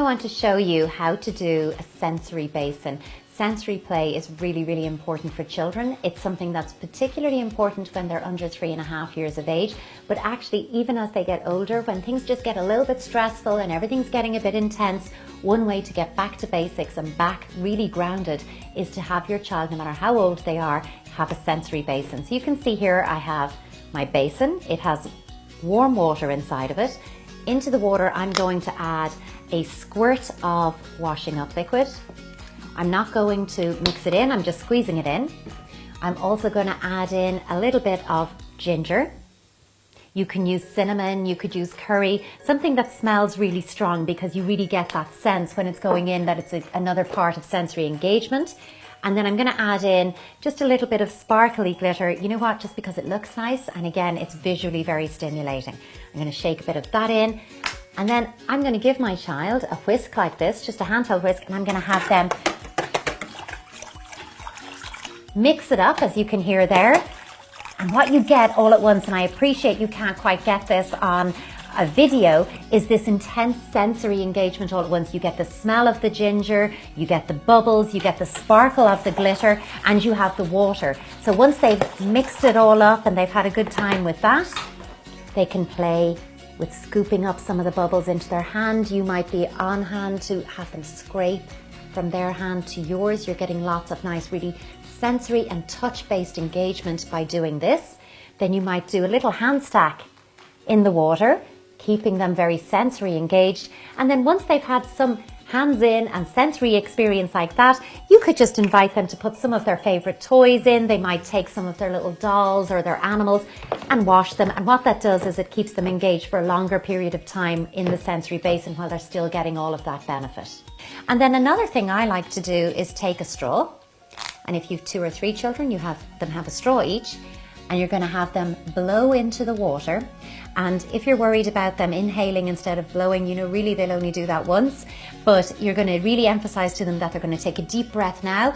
want to show you how to do a sensory basin. Sensory play is really, really important for children. It's something that's particularly important when they're under 3.5 years of age, but actually even as they get older, when things just get a little bit stressful and everything's getting a bit intense, one way to get back to basics and back really grounded is to have your child, no matter how old they are, have a sensory basin. So you can see here I have my basin. It has warm water inside of it. Into the water I'm going to add a squirt of washing up liquid. I'm not going to mix it in, I'm just squeezing it in. I'm also going to add in a little bit of ginger. You can use cinnamon, you could use curry, something that smells really strong because you really get that sense when it's going in that it's another part of sensory engagement. And then I'm going to add in just a little bit of sparkly glitter. You know what? Just because it looks nice, and again, it's visually very stimulating. I'm going to shake a bit of that in. And then I'm going to give my child a whisk like this, just a handheld whisk, and I'm going to have them mix it up, as you can hear there. And what you get all at once, and I appreciate you can't quite get this on a video, is this intense sensory engagement all at once. You get the smell of the ginger, you get the bubbles, you get the sparkle of the glitter, and you have the water. So once they've mixed it all up and they've had a good time with that, they can play with scooping up some of the bubbles into their hand. You might be on hand to have them scrape from their hand to yours. You're getting lots of nice, really sensory and touch-based engagement by doing this. Then you might do a little hand stack in the water, keeping them very sensory engaged. And then once they've had some hands in and sensory experience like that, you could just invite them to put some of their favorite toys in. They might take some of their little dolls or their animals and wash them. And what that does is it keeps them engaged for a longer period of time in the sensory basin while they're still getting all of that benefit. And then another thing I like to do is take a straw. And if you've 2 or 3 children, you have them have a straw each, and you're going to have them blow into the water. And if you're worried about them inhaling instead of blowing, you know, really they'll only do that once, but you're going to really emphasize to them that they're going to take a deep breath now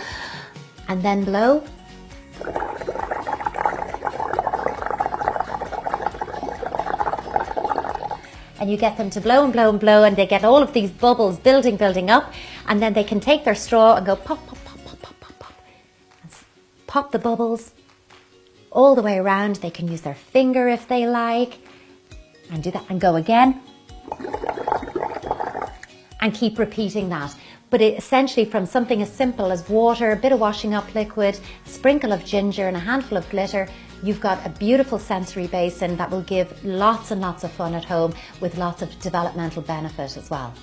and then blow. And you get them to blow and blow and blow, and they get all of these bubbles building up, and then they can take their straw and go pop, pop, pop, pop, pop, pop, pop. And pop the bubbles all the way around. They can use their finger if they like, and do that and go again. And keep repeating that. But essentially from something as simple as water, a bit of washing up liquid, a sprinkle of ginger and a handful of glitter, you've got a beautiful sensory basin that will give lots and lots of fun at home with lots of developmental benefit as well.